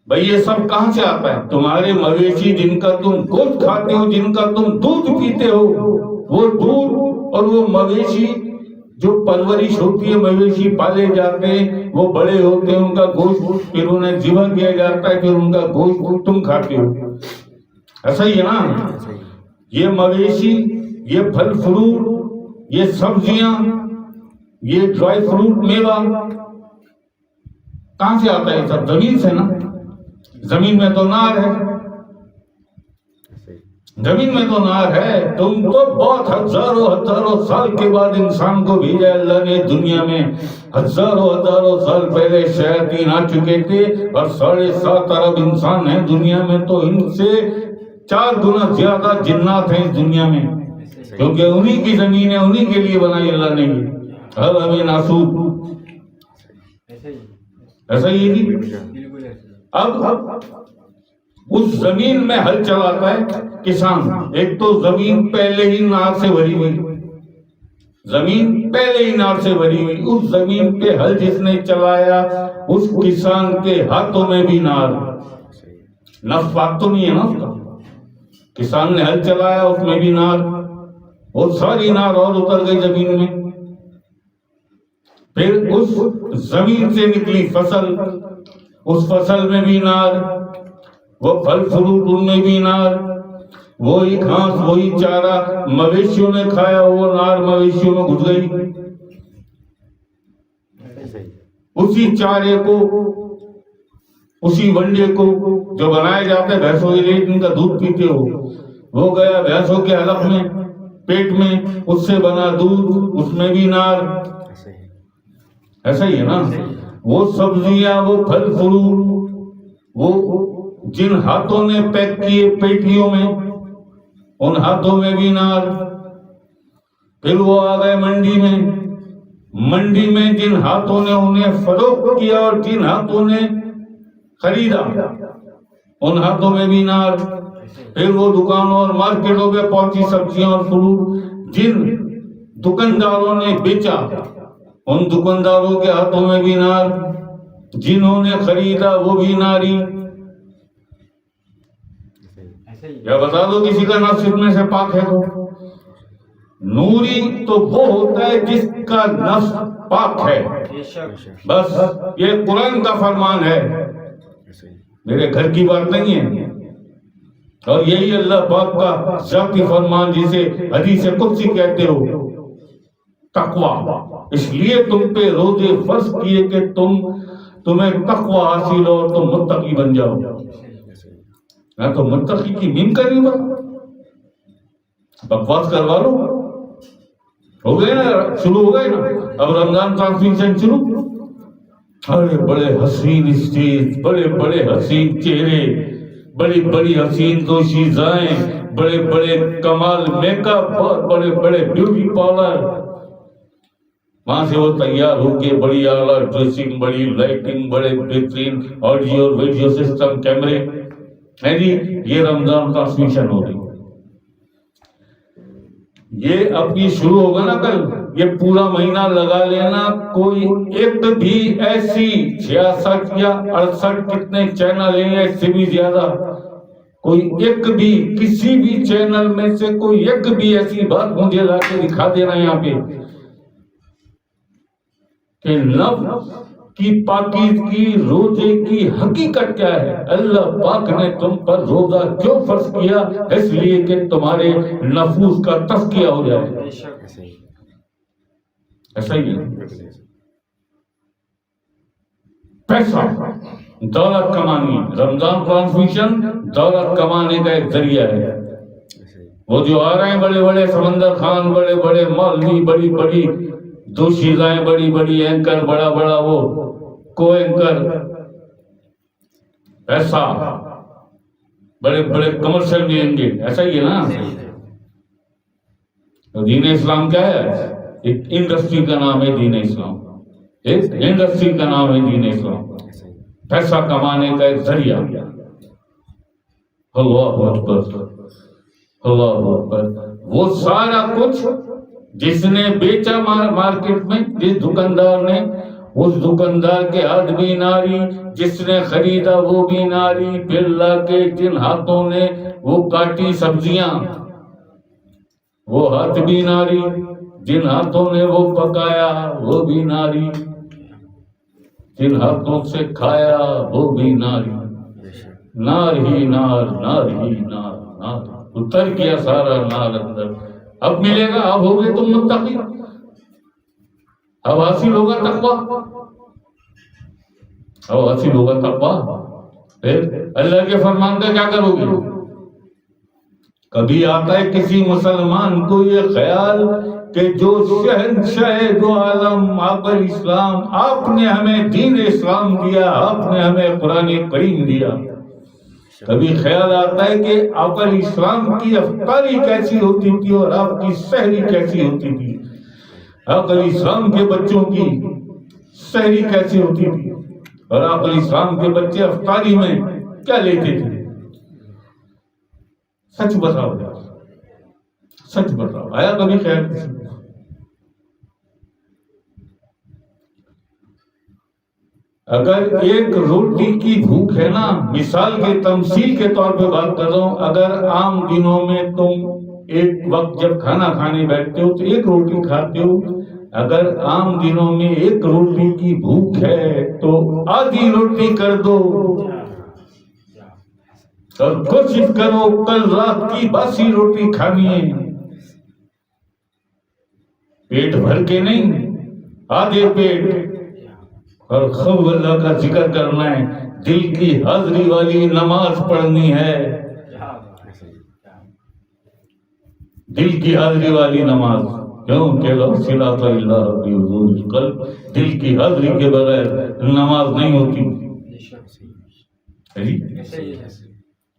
بھائی یہ سب کہاں سے آتا ہے؟ تمہارے مویشی جن کا تم گوشت کھاتے ہو، جن کا تم دودھ پیتے ہو، وہ دودھ اور وہ مویشی جو پرورش ہوتی ہے، مویشی پالے جاتے ہیں، وہ بڑے ہوتے ہیں، ان کا گوشت پھر انہیں ذبح کیا جاتا ہے، پھر ان کا گوشت تم کھاتے ہو. ایسا ہی ہے نا؟ یہ مویشی، یہ پھل فروٹ، یہ سبزیاں، یہ ڈرائی فروٹ، میوہ کہاں سے آتا ہے؟ سب زمین سے نا. زمین میں تو نار ہے، زمین میں تو نار ہے. تم تو بہت ہزاروں سال کے بعد انسان کو بھیجا اللہ نے دنیا میں. ہزاروں سال پہلے شیاطین آ چکے تھے اور 7.5 ارب انسان ہیں دنیا میں، تو ان سے 4 گنا زیادہ جنات ہیں اس دنیا میں، کیونکہ انہی کی زمین ہے، انہی کے لیے بنائی اللہ نے. ہر ہمیں ناسوب ایسا ہی جی. اب اس زمین میں ہل چلاتا ہے کسان. ایک تو زمین پہلے ہی نار سے بھری ہوئی، زمین پہلے ہی نار سے بھری ہوئی، اس زمین پہ ہل جس نے چلایا اس کسان کے ہاتھوں میں بھی نار. نفس پاک تو نہیں ہے نا اس کا. کسان نے ہل چلایا، اس میں بھی نار، وہ ساری نار اور اتر گئی زمین میں. پھر اس زمین سے نکلی فصل، اس فصل میں بھی نار، وہ پھل فروٹ ان میں بھی نار، وہی گھاس وہی چارہ مویشیوں نے کھایا، وہ نار مویشیوں میں گھس گئی. اسی چارے کو، اسی ونڈے کو جو بنایا جاتا ہے بھینسوں کے لیے، جن کا دودھ پیتے ہو، وہ گیا بھینسوں کے حلق میں، پیٹ میں، اس سے بنا دودھ، اس میں بھی نار. ایسا ہی ہے نا. وہ سبزیاں، وہ پھل فروٹ، وہ جن ہاتھوں نے پیک کیے پیٹیوں میں، ان ہاتھوں میں بھی نار. پھر وہ آ گئے منڈی میں، منڈی میں جن ہاتھوں نے انہیں فروخت کیا اور جن ہاتھوں نے خریدا، ان ہاتھوں میں بھی نار. پھر وہ دکانوں اور مارکیٹوں پہ پہنچی سبزیاں اور فروٹ، جن دکانداروں نے بیچا ان دکانداروں کے ہاتھوں میں بھی نار، جنہوں نے خریدا وہ بھی ناری. یا بتا دو کسی کا نفس میں سے پاک ہے تو؟ نوری تو وہ ہوتا ہے جس کا نفس پاک ہے. بس یہ قرآن کا فرمان ہے، میرے گھر کی بات نہیں ہے. اور یہی اللہ پاک کا ذاتی فرمان جسے حدیث قدسی کہتے ہو، تقوی. اس لیے تم پہ روزے فرض کیے کہ تمہیں تقوی حاصل ہو اور تم متقی بن جاؤ. میں تو متقی کی میم کری بات، بکواس کروا لو. ہو گئے نا، شروع ہو گئے نا. اب رمضان ٹرانسمیشن شروع. بڑے بڑے حسین اسٹیج، بڑے بڑے حسین چہرے، بڑی بڑی حسین دوشیزائیں، بڑے بڑے کمال میک اپ، بہت بڑے بڑے بیوٹی پارلر. وہاں سے وہ تیار ہو کے بڑی اعلیٰ ڈریسنگ، بڑی لائٹنگ، بڑے بہترین آڈیو اور ویڈیو سسٹم، کیمرے ہیں جی. یہ رمضان ٹرانسمیشن ہو رہی. یہ اپنی شروع ہوگا نا کل، یہ پورا مہینہ لگا لینا. کوئی ایک بھی ایسی 66 یا 68 کتنے چینل ہیں، اس سے بھی زیادہ، کوئی ایک بھی کسی بھی چینل میں سے کوئی ایک بھی ایسی بات مجھے لا کے دکھا دینا یہاں پہ کہ نفس کی پاکیزگی، روزے کی حقیقت کیا ہے. اللہ پاک نے تم پر روزہ کیوں فرض کیا؟ اس لیے کہ تمہارے نفوس کا تزکیہ ہو جائے. ایسا ہی ہے. پیسہ، دولت کمانی، رمضان ٹرانسمیشن دولت کمانے کا ایک ذریعہ ہے. وہ جو آ رہے ہیں بڑے بڑے سمندر خان، بڑے بڑے مولوی، بڑی بڑی دوشیزائیں، بڑی بڑی اینکر، بڑا بڑا وہ کو اینکر، پیسہ، بڑے بڑے کمرشل دیں گے. ایسا ہی ہے نا. دین اسلام کیا ہے؟ ایک انڈسٹری کا نام ہے دین اسلام. ایک انڈسٹری کا نام ہے دین اسلام. پیسہ کمانے کا ایک ذریعہ. اللہ اکبر، اللہ اکبر. وہ سارا کچھ جس نے بیچا مارکیٹ میں، جس دکاندار نے، اس دکاندار کے ہاتھ بھی ناری، جس نے خریدا وہ بھی ناری، پھر لا کے جن ہاتھوں نے وہ کاٹی سبزیاں وہ ہاتھ بھی ناری، جن ہاتھوں نے وہ پکایا وہ بھی ناری، جن ہاتھوں سے کھایا وہ بھی ناری، نار ہی نار، نار ہی نار، نار اتر گیا سارا نار اندر۔ اب ملے گا، اب ہوگے تم متقی، اب حاصل ہوگا تقویٰ، اب حاصل ہوگا تقویٰ۔ پھر اللہ کے فرمان کا کیا کرو گے؟ کبھی آتا ہے کسی مسلمان کو یہ خیال کہ جو شہنشاہ دو عالم آقا اسلام، آپ نے ہمیں دین اسلام دیا، آپ نے ہمیں قرآن کریم دیا، کبھی خیال آتا ہے کہ آقا اسلام کی افطاری کیسی ہوتی تھی اور آپ کی سحری کیسی ہوتی تھی، آقا اسلام کے بچوں کی سحری کیسی ہوتی تھی اور آقا اسلام کے بچے افطاری میں کیا لیتے تھے؟ سچ بتاؤ، سچ بتاؤ، آیا کبھی خیال کسی کو؟ اگر ایک روٹی کی بھوک ہے نا، مثال کے تمثیل کے طور پہ بات کر رہا ہوں، اگر عام دنوں میں تم ایک وقت جب کھانا کھانے بیٹھتے ہو تو ایک روٹی کھاتے ہو، اگر عام دنوں میں ایک روٹی کی بھوک ہے تو آدھی روٹی کر دو اور کوشش کرو کل رات کی باسی روٹی کھانی ہے، پیٹ بھر کے نہیں، آدھے پیٹ، اور خوب اللہ کا ذکر کرنا ہے، دل کی حاضری والی نماز پڑھنی ہے، دل کی حاضری والی نماز، کیوں کہ لا صلاۃ الا بحضور القلب، دل کی حاضری کے بغیر نماز نہیں ہوتی۔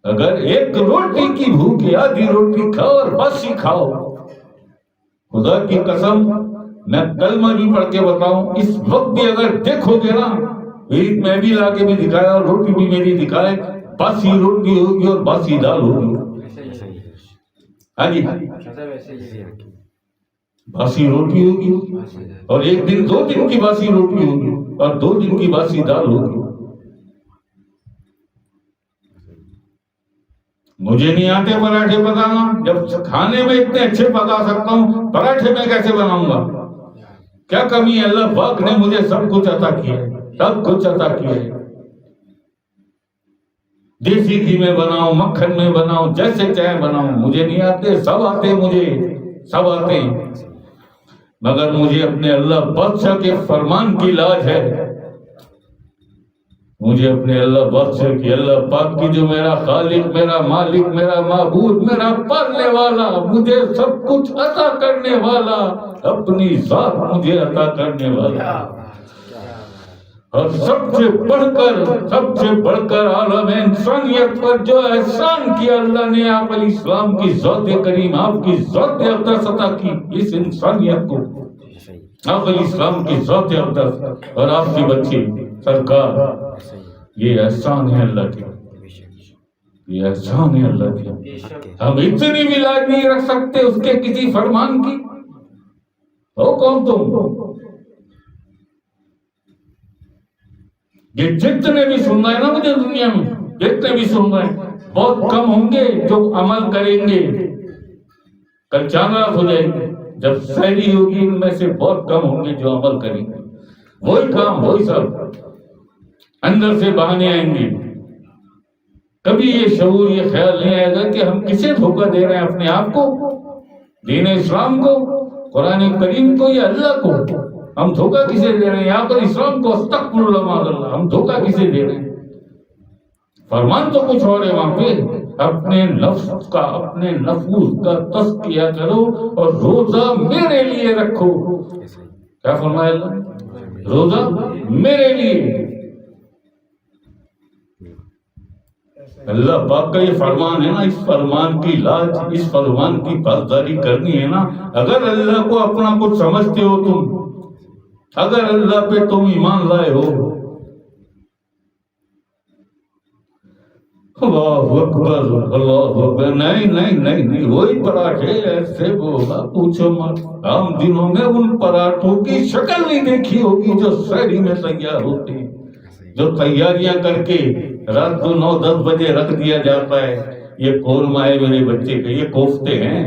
اگر ایک روٹی کی بھوک ہے، آدھی روٹی کھاؤ اور باسی کھاؤ، خدا کی قسم میں کلمہ بھی پڑھ کے بتاؤں، اس وقت بھی اگر دیکھو گے نا، عید میں بھی لا کے بھی دکھایا اور روٹی بھی میری دکھائے، باسی روٹی ہوگی اور باسی دال ہوگی، ہاں جی باسی روٹی ہوگی، اور ایک دن 2 دن کی باسی روٹی ہوگی اور 2 دن کی باسی دال ہوگی۔ مجھے نہیں آتے پراٹھے پکانا، جب کھانے میں اتنے اچھے پکا سکتا ہوں، پراٹھے میں کیسے بناؤں گا؟ کیا کمی ہے؟ اللہ پاک نے مجھے سب کچھ عطا کیا ہے، سب کچھ عطا کیا ہے، دیسی گھی میں بناؤں، مکھن میں بناؤں، جیسے چاہے بناؤں، مجھے نہیں آتے، سب آتے، مجھے سب آتے ہیں، مگر مجھے اپنے اللہ بادشاہ کے فرمان کی لاج ہے، مجھے اپنے اللہ بادشاہ کی، اللہ پاک کی جو میرا خالق، میرا مالک، میرا معبود، میرا پالنے والا، مجھے سب کچھ عطا کرنے والا، اپنی ذات مجھے عطا کرنے والا، اور سب سے بڑھ کر عالم انسانیت پر جو احسان کیا اللہ نے، آپ علیہ السلام کی ذات کریم، آپ کی ذات اقدس عطا کی اس انسانیت کو، آپ علیہ السلام کی ذات اقدس اور آپ کی بچی سرکار، یہ احسان ہے اللہ کی، یہ احسان ہے اللہ کی۔ ہم اتنی بھی لاج نہیں رکھ سکتے اس کے کسی فرمان کی، ہو کون تم؟ یہ جتنے بھی سن رہے ہیں نا مجھے دنیا میں، جتنے بھی سن رہے ہیں، بہت کم ہوں گے جو عمل کریں گے، کل چاند ہو جائے گی، جب سحری ہوگی ان میں سے بہت کم ہوں گے جو عمل کریں گے، وہی کام وہی سب، اندر سے بہانے آئیں گے، کبھی یہ شعور یہ خیال نہیں آئے گا کہ ہم کسے دھوکہ دے رہے ہیں، اپنے آپ کو، دین اسلام کو، قرآن کریم کو یا اللہ کو، ہم دھوکہ کسے دے رہے ہیں؟ یہاں پر اسلام کو، استغفر اللہ معاذ اللہ، ہم دھوکہ کسے دے رہے ہیں؟ فرمان تو کچھ اور ہے وہاں پہ، اپنے نفس کا، اپنے نفوس کا تزکیہ کرو اور روزہ میرے لیے رکھو، کیا فرمایا اللہ؟ روزہ میرے لیے، اللہ پاک کا یہ فرمان ہے نا، اس فرمان کی لاج، اس فرمان کی پاسداری کرنی ہے نا۔ اگر اللہ کو اپنا کچھ سمجھتے ہو تم، اگر اللہ پہ تم ایمان لائے ہو اللہ اکبر اللہ اکبر. نہیں نہیں نہیں نہیں, وہی پراٹھے ایسے بولا پوچھو مت. عام دنوں میں ان پراٹھوں کی شکل نہیں دیکھی ہوگی جو شہری میں تیار ہوتے ہیں, جو تیاریاں کر کے رات کو 9-10 بجے رکھ دیا جاتا ہے. یہ قورمہ ہے میرے بچے کے, یہ کوفتے ہیں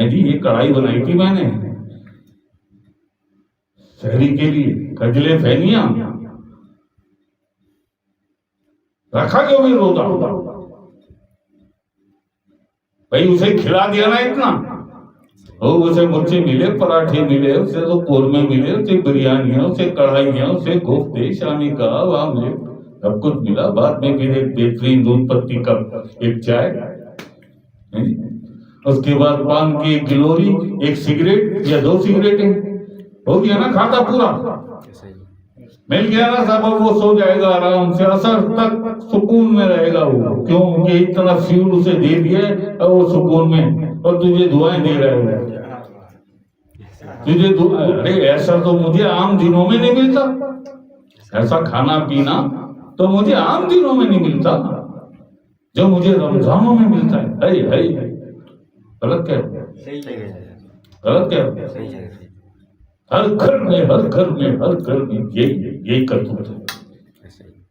جی, یہ کڑھائی بنائی تھی میں نے شہری کے لیے, کجلے پھینیاں رکھا کیوں بھی روزہ بھائی, اسے کھلا دیا نا اتنا. اسے مجھے ملے پراٹھے ملے, اسے تو قورمے ملے, اسے بریانیاں, اسے کڑھائیاں, اسے کوفتے, شامی کباب, آملیٹ, سب کچھ ملا. بعد میں پھر ایک بہترین دودھ پتی کا ایک چائے, اس کے بعد پان کی ایک گلوری, ایک سگریٹ یا 2 سگریٹیں, ہو گیا نا کھاتا پورا, مل گیا نا صاحب. وہ سو جائے گا آرام سے, اثر تک سکون میں رہے گا وہ, کیوں کہ اتنا فیول اسے دے دیا ہے اور وہ سکون میں, اور تجھے دعائیں دے رہا ہے تجھے. ارے ایسا تو مجھے عام دنوں میں نہیں ملتا, ایسا کھانا پینا تو مجھے عام دنوں میں نہیں ملتا جو مجھے رمضانوں میں ملتا ہے. غلط کیا غلط کیا ہر گھر میں ہر گھر میں ہر گھر میں یہی کرتوت ہے,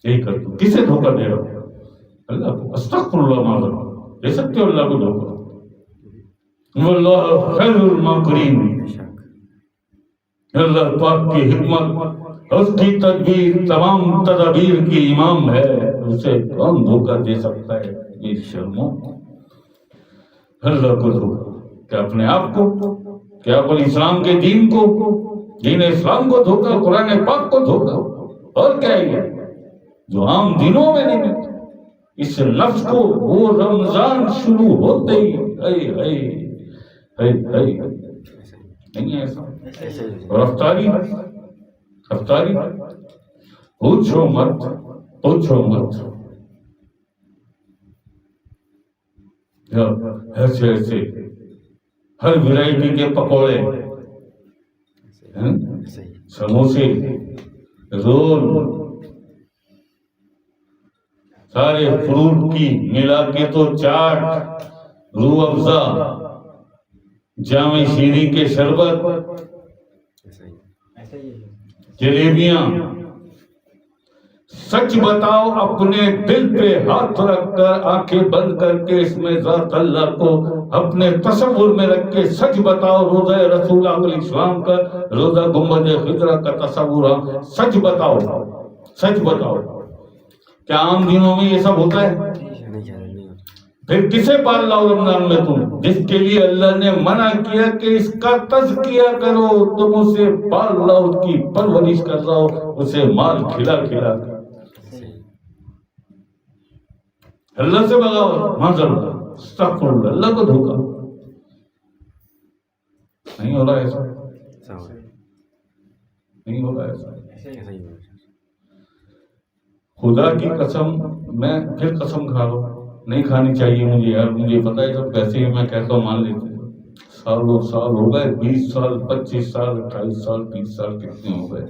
یہی کرتوت. کسے دھوکہ دے رہا ہوں؟ اللہ کو. استغفر اللہ معاذ, دے سکتے ہو اللہ کو دھوکہ؟ واللہ خیر الماکرین. اللہ پاک کی حکمت, اس کی تدبیر تمام تدابیر کی امام ہے, اسے کون دھوکہ دے سکتا ہے؟ یہ شرموں اللہ کو دھوکہ, کیا اپنے آپ کو, کیا اپنے اسلام کے دین کو, دین اسلام کو دھوکہ, قرآن پاک کو دھوکہ, اور کیا ہے جو عام دنوں میں نہیں ملتا. اس لفظ کو وہ رمضان شروع ہوتے ہی نہیں ہے ایسا. اور افطاری پوچھو مت ایسے ہر ورائٹی کے پکوڑے, سموسے, رول, سارے فروٹ کی ملا کے تو چاٹ, روح افزا, جامع شیریں کے شربت, جلیبیاں. سچ بتاؤ, اپنے دل پہ ہاتھ رکھ کر, آنکھیں بند کر کے, اس میں ذات اللہ کو اپنے تصور میں رکھ کے سچ بتاؤ, روزہ رسول اللہ علیہ السلام کا, روزہ گنبد خضرا کا تصور, سچ بتاؤ کیا عام دنوں میں یہ سب ہوتا ہے؟ پھر کسے پال لاؤ رمضان میں تم, جس کے لیے اللہ نے منع کیا کہ اس کا تزکیہ کرو, تم اسے پال لاؤ, اس کی پرورش کر لاؤ, اسے مال کھلا کر. اللہ سے بغاوت, معذرت, استغفر اللہ, اللہ کو دھوکا نہیں ہو رہا ایسا, نہیں ہو رہا ایسا. خدا کی قسم, میں پھر قسم کھا رہا ہوں, نہیں کھانی چاہیے مجھے یار, مجھے پتا ہے سب کیسے ہیں, میں کہتا ہوں مان لیتے ہیں. سال ہو گئے, 20 سال, 25 سال, 28 سال, 30 سال, کتنے ہو گئے,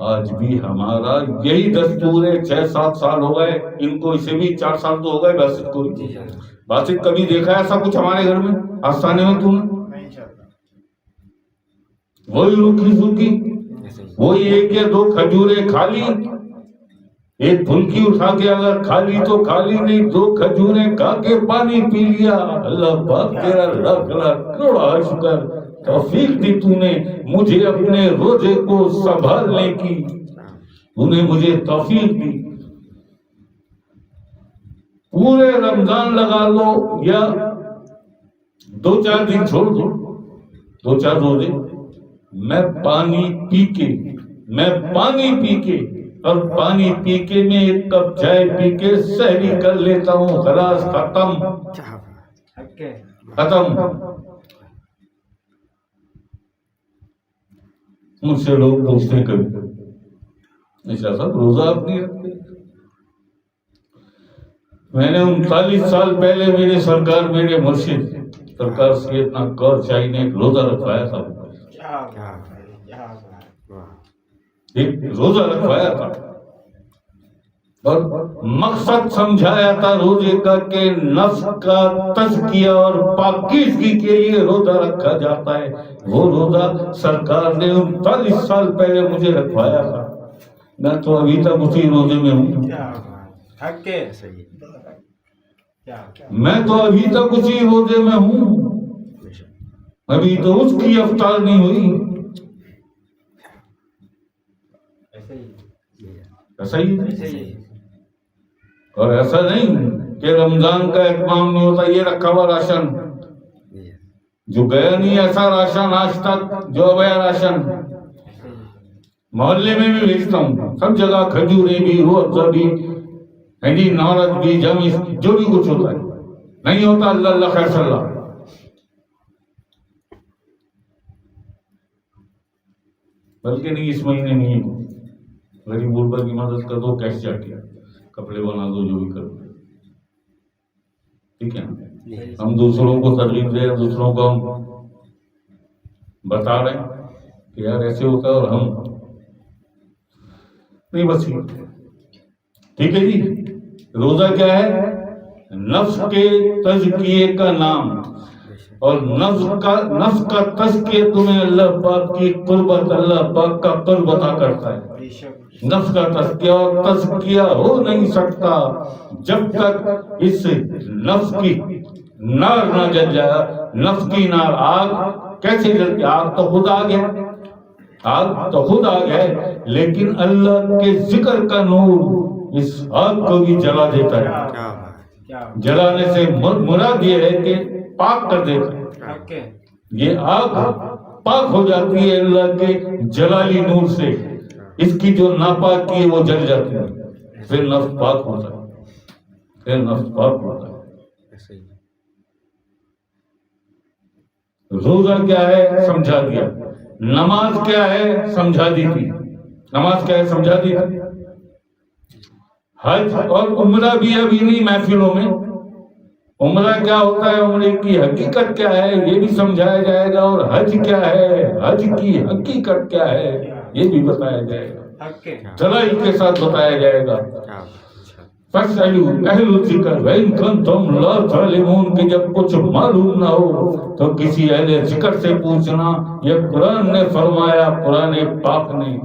آج بھی ہمارا یہی دستور ہے. 6-7 سال ہو گئے ان کو, اسے بھی 4 سال تو ہو گئے. باسط کبھی دیکھا ہے ایسا کچھ ہمارے گھر میں آستانے میں؟ تم نے وہی روکھی سوکھی, وہی 1 یا 2 کھجوریں کھا لی, ایک پھلکی اٹھا کے اگر کھا لی تو کھا لی, نہیں 2 کھجوریں کھا کے پانی پی لیا. اللہ پاک تیرا لاکھ لاکھ کروڑ شکر, توفیق دی تو نے مجھے اپنے روزے کو سنبھالنے کی, تو نے مجھے توفیق دی. پورے رمضان لگا لو یا 2-4 دن چھوڑ دو, 2-4 روزے, میں پانی پی کے اور پانی پی کے میں 1 کپ چائے پی کے سحری کر لیتا ہوں, خلاص, ختم. مجھ سے لوگ پوچھتے ہیں کبھی, ایسا سب روزہ آپ نہیں رکھتے؟ میں نے 39 سال پہلے میرے سرکار, میرے مرشد سرکار سیدنا کور شاہی نے ایک روزہ رکھوایا تھا, ایک روزہ رکھوایا تھا. اور مقصد سمجھایا تھا روزے کا کہ نفس کا تزکیہ اور پاکیزگی کے لیے روزہ رکھا جاتا ہے. وہ روزہ سرکار نے 39 سال پہلے مجھے رکھوایا تھا. میں تو ابھی تک اسی روزے میں ہوں. میں تو ابھی تک اسی روزے میں ہوں. ابھی تو اس کی افطار نہیں ہوئی. ایسا ہی. اور ایسا نہیں کہ رمضان کا اتمام نہیں ہوتا. یہ رکھا ہوا راشن جو گیا نہیں, ایسا راشن آج تک جو گیا راشن محلے میں بھی بھیجتا ہوں. سب جگہ کھجورے بھی, روح افزا بھی, نارد بھی, جم, جو بھی کچھ ہوتا ہے. نہیں ہوتا اللہ اللہ خیر صلی اللہ. بلکہ نہیں, اس مہینے نہیں ہے. غریب غربا کی مدد کر دو, کیش جا کے کپڑے بنا دو, جو بھی کر دو. ٹھیک ہے. ہم دوسروں کو ترغیب دے, دوسروں کو ہم بتا رہے ہیں کہ یار ایسے ہوتا ہے, اور ہم نہیں. بس ٹھیک ہے جی. روزہ کیا ہے؟ نفس کے تزکیے کا نام. اور نفس کا تزکیہ تمہیں اللہ پاک کی قربت, اللہ پاک کا قرب عطا کرتا ہے. نفس کا تزکیہ اور تزکیہ ہو نہیں سکتا جب تک اس نفس کی نار نہ جل جائے. نفس کی نار آگ کیسے جلتی؟ آگ تو خود آ گیا, آگ تو خود آ گیا ہے, لیکن اللہ کے ذکر کا نور اس آگ کو بھی جلا دیتا ہے. جلانے سے مراد یہ ہے کہ پاک کر دیتا ہے. یہ آگ پاک ہو جاتی ہے اللہ کے جلالی نور سے. اس کی جو ناپاکی ہے وہ جل جاتی ہے, پھر نفس پاک ہوتا ہے. پھر نفس پاک ہوتا ہے. روزہ کیا ہے سمجھا دیا. نماز کیا ہے سمجھا دی تھی. نماز کیا ہے سمجھا دی تھی. حج اور عمرہ بھی ابھی نہیں محفلوں میں. عمرہ کیا ہوتا ہے, عمرے کی حقیقت کیا ہے, یہ بھی سمجھایا جائے گا. اور حج کیا ہے, حج کی حقیقت کیا ہے, یہ بھی بتایا جائے گا. دلائل کے ساتھ بتایا جائے گا. فَاسْأَلُوا أَهْلَ الذِّكْرِ وَإِن كُنتُمْ لَا تَعْلَمُونَ کہ جب کچھ معلوم نہ ہو تو کسی اہل ذکر سے پوچھنا. یہ قرآن نے فرمایا, قرآن پاک نے.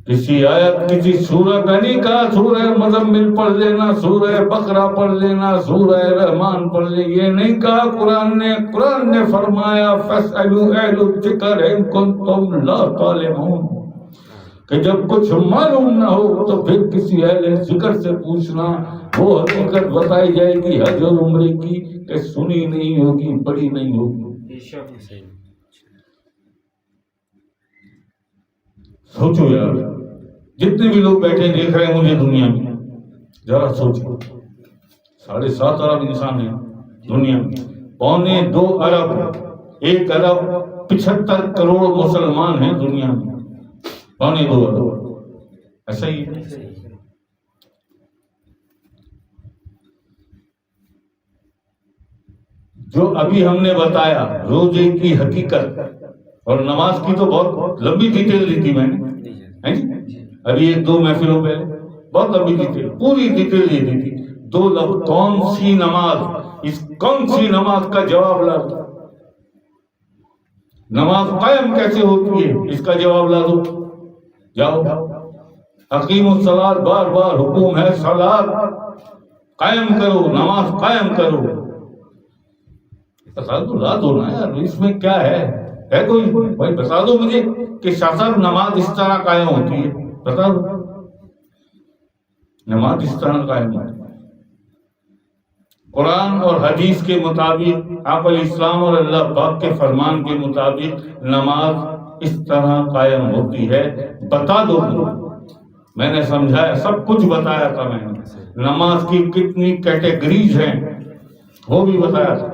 کسی آیت کسی سورہ کا نہیں کہا سورہ مزمل پڑھ لینا, سورہ بقرہ پڑھ لینا, سورہ رحمان پڑھ لے, یہ نہیں کہا قرآن نے. قرآن نے فرمایا فَاسْأَلُوا أَهْلَ الذِّكْرِ إِن كُنتُمْ لَا تَعْلَمُونَ کہ جب کچھ معلوم نہ ہو تو پھر کسی اہل ذکر سے پوچھنا. وہ حقیقت بتائی جائے گی حج اور عمرے کی کہ سنی نہیں ہوگی, پڑھی نہیں ہوگی. سوچو یار, جتنے بھی لوگ بیٹھے دیکھ رہے ہیں مجھے دنیا میں, ذرا سوچو. 7.5 ارب انسان ہیں دنیا میں, 2.25 ارب, 1 ارب 75 کروڑ مسلمان ہیں دنیا میں. 2.25 ارب, ایسا ہی. جو ابھی ہم نے بتایا روزے کی حقیقت اور نماز کی تو بہت لمبی ڈیٹیل دی تھی میں نے ابھی 1-2 محفلوں پہلے. بہت لمبی ڈیٹیل, پوری ڈیٹیل دی تھی. 2 لفظ کون سی نماز, اس کون سی نماز کا جواب لا دو. نماز قائم کیسے ہوتی ہے اس کا جواب لا دو. جاؤ, اقیم الصلاۃ بار بار حکم ہے, صلاۃ قائم کرو, نماز قائم کرو. بتا دو, لا دو نا یار, اس میں کیا ہے کوئی بھائی بتا دو مجھے کہ شاہ صاحب نماز اس طرح قائم ہوتی ہے, بتا دو نماز اس طرح قائم ہوتی ہے. قرآن اور حدیث کے مطابق آپ علیہ السلام اور اللہ پاک کے فرمان کے مطابق نماز اس طرح قائم ہوتی ہے. بتا دو. میں نے سمجھایا, سب کچھ بتایا تھا میں نے. نماز کی کتنی کیٹیگریز ہیں وہ بھی بتایا تھا.